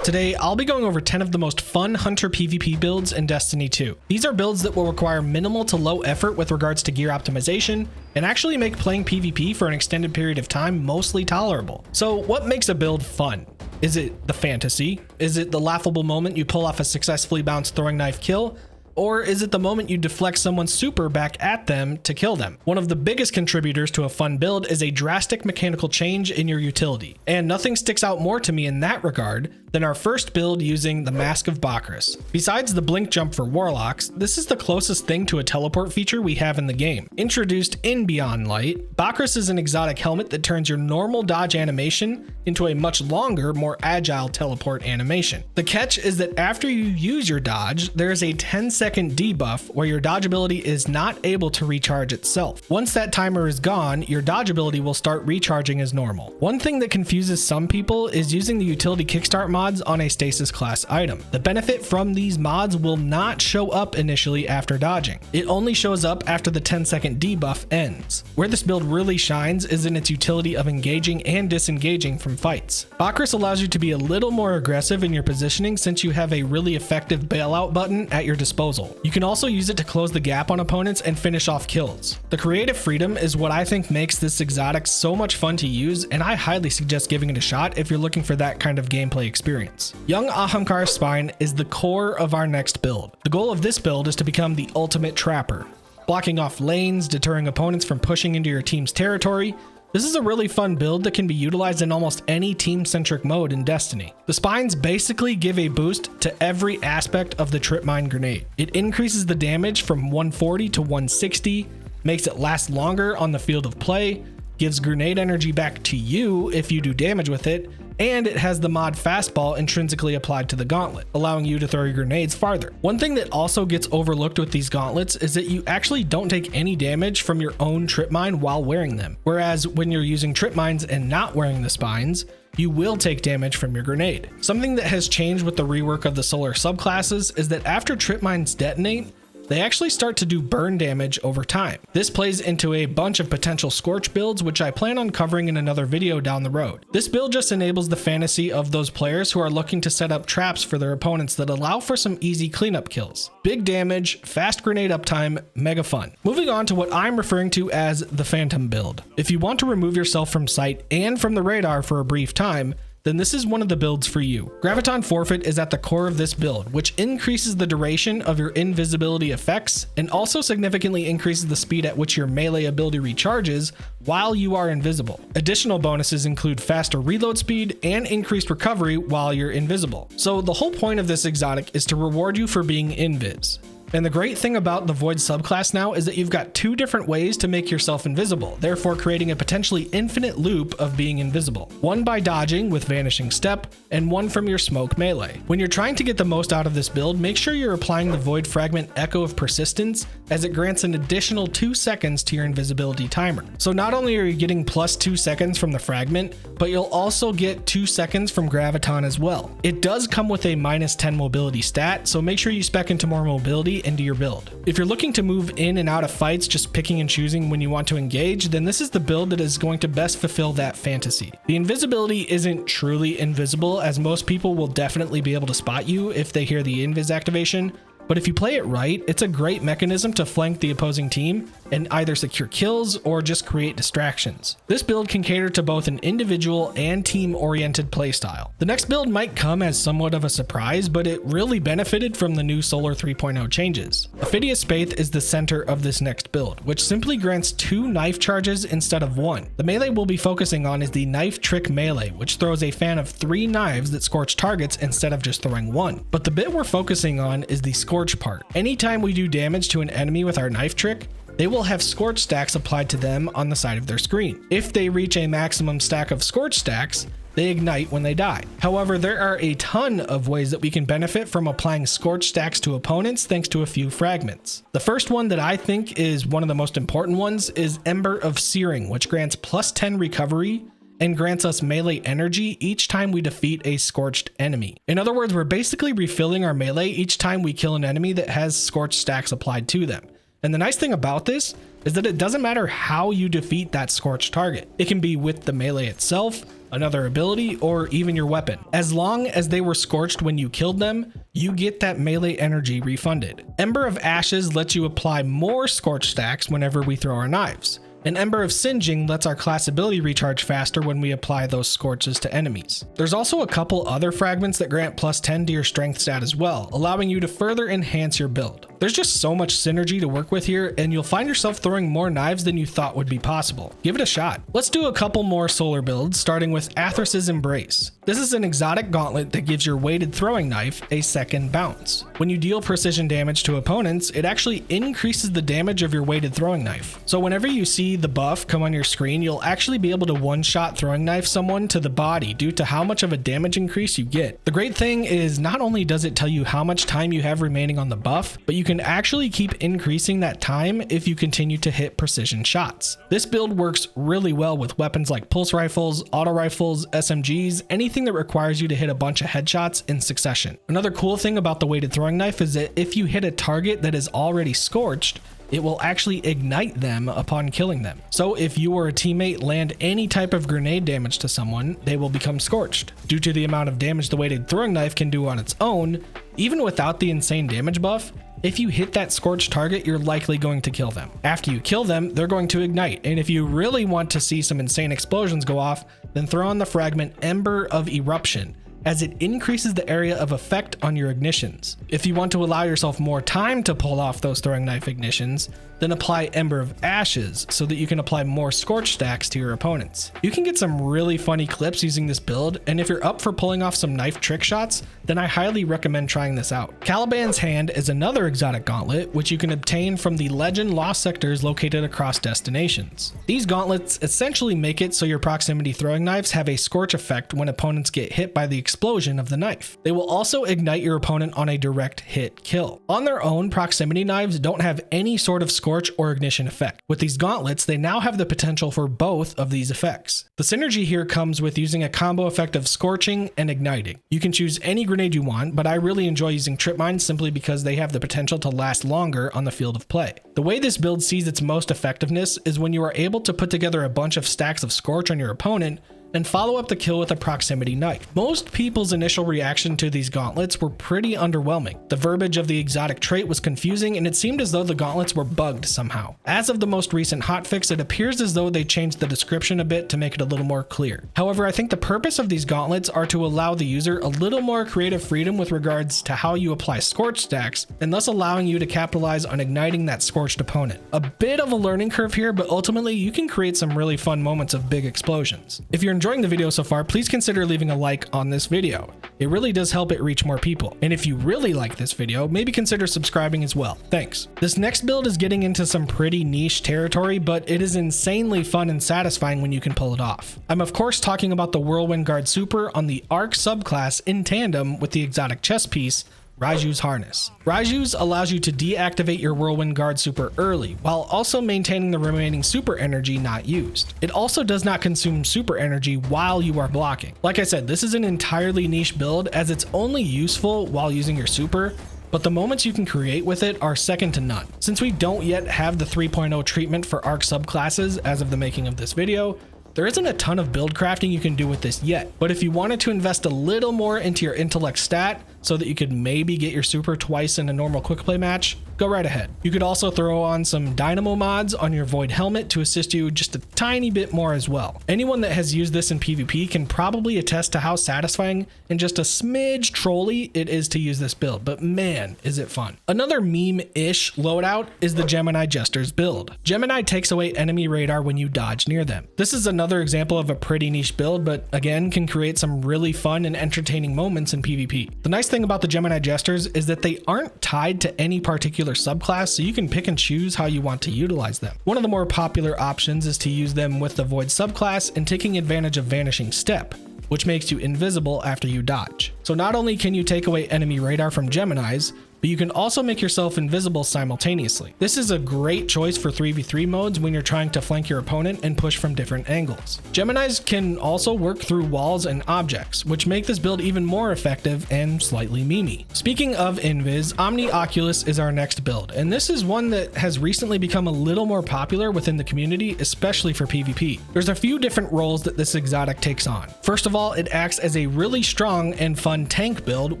Today, I'll be going over 10 of the most fun hunter PvP builds in Destiny 2. These are builds that will require minimal to low effort with regards to gear optimization, and actually make playing PvP for an extended period of time mostly tolerable. So what makes a build fun? Is it the fantasy? Is it the laughable moment you pull off a successfully bounced throwing knife kill? Or is it the moment you deflect someone's super back at them to kill them? One of the biggest contributors to a fun build is a drastic mechanical change in your utility, and nothing sticks out more to me in that regard than our first build using the Mask of Bakris. Besides the blink jump for warlocks, this is the closest thing to a teleport feature we have in the game. Introduced in Beyond Light, Bakris is an exotic helmet that turns your normal dodge animation into a much longer, more agile teleport animation. The catch is that after you use your dodge, there is a 10-second debuff where your dodge ability is not able to recharge itself. Once that timer is gone, your dodge ability will start recharging as normal. One thing that confuses some people is using the utility kickstart mods on a stasis class item. The benefit from these mods will not show up initially after dodging. It only shows up after the 10-second debuff ends. Where this build really shines is in its utility of engaging and disengaging from fights. Bakris allows you to be a little more aggressive in your positioning since you have a really effective bailout button at your disposal. You can also use it to close the gap on opponents and finish off kills. The creative freedom is what I think makes this exotic so much fun to use, and I highly suggest giving it a shot if you're looking for that kind of gameplay experience. Young Ahamkara Spine is the core of our next build. The goal of this build is to become the ultimate trapper, blocking off lanes, deterring opponents from pushing into your team's territory. This is a really fun build that can be utilized in almost any team-centric mode in Destiny. The spines basically give a boost to every aspect of the trip mine grenade. It increases the damage from 140 to 160, makes it last longer on the field of play, gives grenade energy back to you if you do damage with it, and it has the mod fastball intrinsically applied to the gauntlet, allowing you to throw your grenades farther. One thing that also gets overlooked with these gauntlets is that you actually don't take any damage from your own trip mine while wearing them, whereas when you're using trip mines and not wearing the spines, you will take damage from your grenade. Something that has changed with the rework of the solar subclasses is that after trip mines detonate, they actually start to do burn damage over time. This plays into a bunch of potential Scorch builds, which I plan on covering in another video down the road. This build just enables the fantasy of those players who are looking to set up traps for their opponents that allow for some easy cleanup kills. Big damage, fast grenade uptime, mega fun. Moving on to what I'm referring to as the Phantom build. If you want to remove yourself from sight and from the radar for a brief time, then this is one of the builds for you. Graviton Forfeit is at the core of this build, which increases the duration of your invisibility effects and also significantly increases the speed at which your melee ability recharges while you are invisible. Additional bonuses include faster reload speed and increased recovery while you're invisible. So the whole point of this exotic is to reward you for being invis. And the great thing about the Void subclass now is that you've got two different ways to make yourself invisible, therefore creating a potentially infinite loop of being invisible. One by dodging with Vanishing Step, and one from your smoke melee. When you're trying to get the most out of this build, make sure you're applying the Void Fragment Echo of Persistence, as it grants an additional 2 seconds to your invisibility timer. So not only are you getting plus 2 seconds from the fragment, but you'll also get 2 seconds from Graviton as well. It does come with a minus 10 mobility stat, so make sure you spec into more mobility into your build. If you're looking to move in and out of fights, just picking and choosing when you want to engage, then this is the build that is going to best fulfill that fantasy. The invisibility isn't truly invisible, as most people will definitely be able to spot you if they hear the invis activation, but if you play it right, it's a great mechanism to flank the opposing team and either secure kills or just create distractions. This build can cater to both an individual and team-oriented playstyle. The next build might come as somewhat of a surprise, but it really benefited from the new Solar 3.0 changes. Ophidia Spathe is the center of this next build, which simply grants 2 knife charges instead of 1. The melee we'll be focusing on is the Knife Trick Melee, which throws a fan of 3 knives that scorch targets instead of just throwing 1. But the bit we're focusing on is the Scorch part. Anytime we do damage to an enemy with our knife trick, they will have Scorch stacks applied to them on the side of their screen. If they reach a maximum stack of Scorch stacks, they ignite when they die. However, there are a ton of ways that we can benefit from applying Scorch stacks to opponents thanks to a few fragments. The first one that I think is one of the most important ones is Ember of Searing, which grants plus 10 recovery and grants us melee energy each time we defeat a scorched enemy. In other words, we're basically refilling our melee each time we kill an enemy that has scorched stacks applied to them. And the nice thing about this is that it doesn't matter how you defeat that scorched target. It can be with the melee itself, another ability, or even your weapon. As long as they were scorched when you killed them, you get that melee energy refunded. Ember of Ashes lets you apply more scorch stacks whenever we throw our knives. And Ember of Singeing lets our class ability recharge faster when we apply those scorches to enemies. There's also a couple other fragments that grant plus 10 to your strength stat as well, allowing you to further enhance your build. There's just so much synergy to work with here, and you'll find yourself throwing more knives than you thought would be possible. Give it a shot. Let's do a couple more solar builds, starting with Athrys' Embrace. This is an exotic gauntlet that gives your weighted throwing knife a second bounce. When you deal precision damage to opponents, it actually increases the damage of your weighted throwing knife. So whenever you see the buff come on your screen, you'll actually be able to one-shot throwing knife someone to the body due to how much of a damage increase you get. The great thing is not only does it tell you how much time you have remaining on the buff, but you can actually keep increasing that time if you continue to hit precision shots. This build works really well with weapons like pulse rifles, auto rifles, SMGs, anything that requires you to hit a bunch of headshots in succession. Another cool thing about the weighted throwing knife is that if you hit a target that is already scorched, it will actually ignite them upon killing them. So if you or a teammate land any type of grenade damage to someone, they will become scorched. Due to the amount of damage the weighted throwing knife can do on its own, even without the insane damage buff, if you hit that scorched target, you're likely going to kill them. After you kill them, they're going to ignite, and if you really want to see some insane explosions go off, then throw on the fragment Ember of Eruption, as it increases the area of effect on your ignitions. If you want to allow yourself more time to pull off those throwing knife ignitions, then apply Ember of Ashes so that you can apply more scorch stacks to your opponents. You can get some really funny clips using this build, and if you're up for pulling off some knife trick shots, then I highly recommend trying this out. Caliban's Hand is another exotic gauntlet, which you can obtain from the Legend Lost sectors located across destinations. These gauntlets essentially make it so your proximity throwing knives have a scorch effect when opponents get hit by the explosion of the knife. They will also ignite your opponent on a direct hit kill. On their own, proximity knives don't have any sort of scorch or ignition effect. With these gauntlets, they now have the potential for both of these effects. The synergy here comes with using a combo effect of scorching and igniting. You can choose any grenade you want, but I really enjoy using trip mines simply because they have the potential to last longer on the field of play. The way this build sees its most effectiveness is when you are able to put together a bunch of stacks of scorch on your opponent and follow up the kill with a proximity knife. Most people's initial reaction to these gauntlets were pretty underwhelming. The verbiage of the exotic trait was confusing, and it seemed as though the gauntlets were bugged somehow. As of the most recent hotfix, it appears as though they changed the description a bit to make it a little more clear. However, I think the purpose of these gauntlets are to allow the user a little more creative freedom with regards to how you apply scorch stacks, and thus allowing you to capitalize on igniting that scorched opponent. A bit of a learning curve here, but ultimately you can create some really fun moments of big explosions. If you're enjoying the video so far, please consider leaving a like on this video. It really does help it reach more people. And if you really like this video, maybe consider subscribing as well. Thanks. This next build is getting into some pretty niche territory, but it is insanely fun and satisfying when you can pull it off. I'm of course talking about the Whirlwind Guard Super on the Arc subclass in tandem with the exotic chest piece, Raiju's Harness. Raiju's allows you to deactivate your Whirlwind Guard Super early, while also maintaining the remaining super energy not used. It also does not consume super energy while you are blocking. Like I said, this is an entirely niche build as it's only useful while using your super, but the moments you can create with it are second to none. Since we don't yet have the 3.0 treatment for Arc subclasses as of the making of this video, there isn't a ton of build crafting you can do with this yet, but if you wanted to invest a little more into your intellect stat so that you could maybe get your super twice in a normal quick play match, go right ahead. You could also throw on some dynamo mods on your void helmet to assist you just a tiny bit more as well. Anyone that has used this in PvP can probably attest to how satisfying and just a smidge trolly it is to use this build, but man, is it fun. Another meme-ish loadout is the Gemini Jesters build. Gemini takes away enemy radar when you dodge near them. This is another example of a pretty niche build, but again can create some really fun and entertaining moments in PvP. The nice thing about the Gemini Jesters is that they aren't tied to any particular subclass, so you can pick and choose how you want to utilize them. One of the more popular options is to use them with the Void subclass and taking advantage of Vanishing Step, which makes you invisible after you dodge. So not only can you take away enemy radar from Geminis, but you can also make yourself invisible simultaneously. This is a great choice for 3v3 modes when you're trying to flank your opponent and push from different angles. Geminis can also work through walls and objects, which make this build even more effective and slightly memey. Speaking of invis, Omnioculus is our next build, and this is one that has recently become a little more popular within the community, especially for PvP. There's a few different roles that this exotic takes on. First of all, it acts as a really strong and fun tank build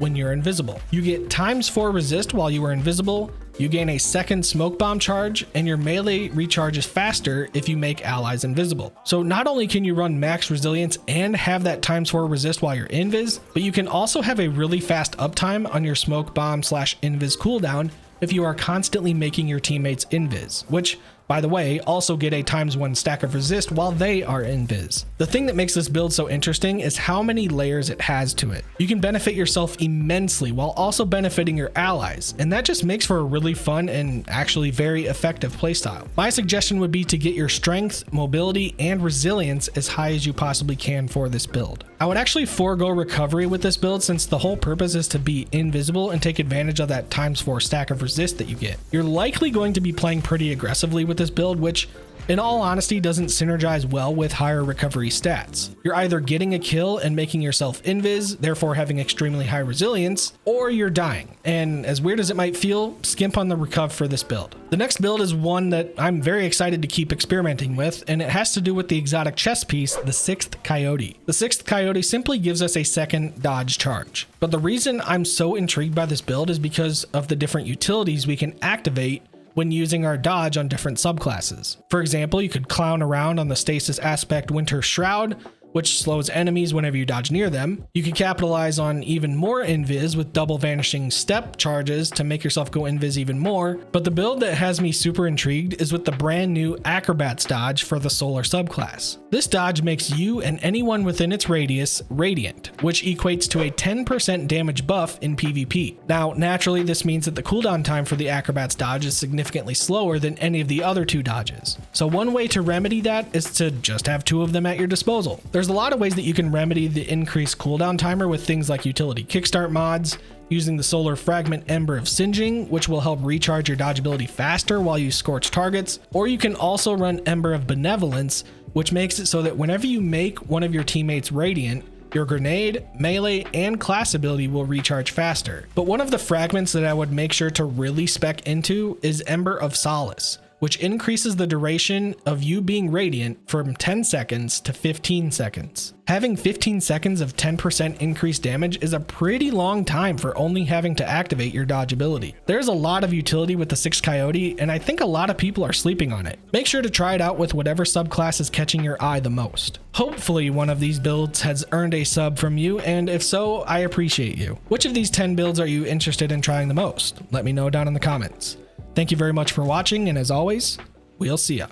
when you're invisible. You get ×4 resist while you are invisible, you gain a second smoke bomb charge, and your melee recharges faster if you make allies invisible. So not only can you run max resilience and have that ×4 resist while you're invis, but you can also have a really fast uptime on your smoke bomb / invis cooldown if you are constantly making your teammates invis, which, by the way, also get a ×1 stack of resist while they are invis. The thing that makes this build so interesting is how many layers it has to it. You can benefit yourself immensely while also benefiting your allies, and that just makes for a really fun and actually very effective playstyle. My suggestion would be to get your strength, mobility, and resilience as high as you possibly can for this build. I would actually forego recovery with this build since the whole purpose is to be invisible and take advantage of that ×4 stack of resist that you get. You're likely going to be playing pretty aggressively with this build, which in all honesty doesn't synergize well with higher recovery stats. You're either getting a kill and making yourself invis, therefore having extremely high resilience, or you're dying. And as weird as it might feel, skimp on the recuv for this build. The next build is one that I'm very excited to keep experimenting with, and it has to do with the exotic chess piece, the 6th Coyote. The 6th Coyote simply gives us a second dodge charge. But the reason I'm so intrigued by this build is because of the different utilities we can activate when using our dodge on different subclasses. For example, you could clown around on the stasis aspect Winter Shroud, which slows enemies whenever you dodge near them. You can capitalize on even more invis with double vanishing step charges to make yourself go invis even more. But the build that has me super intrigued is with the brand new Acrobat's dodge for the solar subclass. This dodge makes you and anyone within its radius radiant, which equates to a 10% damage buff in PvP. Now, naturally, this means that the cooldown time for the Acrobat's dodge is significantly slower than any of the other two dodges. So one way to remedy that is to just have two of them at your disposal. There's a lot of ways that you can remedy the increased cooldown timer with things like utility kickstart mods, using the solar fragment Ember of Singeing, which will help recharge your dodge ability faster while you scorch targets, or you can also run Ember of Benevolence, which makes it so that whenever you make one of your teammates radiant, your grenade, melee, and class ability will recharge faster. But one of the fragments that I would make sure to really spec into is Ember of Solace, which increases the duration of you being radiant from 10 seconds to 15 seconds. Having 15 seconds of 10% increased damage is a pretty long time for only having to activate your dodge ability. There's a lot of utility with the 6th Coyote, and I think a lot of people are sleeping on it. Make sure to try it out with whatever subclass is catching your eye the most. Hopefully one of these builds has earned a sub from you, and if so, I appreciate you. Which of these 10 builds are you interested in trying the most? Let me know down in the comments. Thank you very much for watching, and as always, we'll see ya.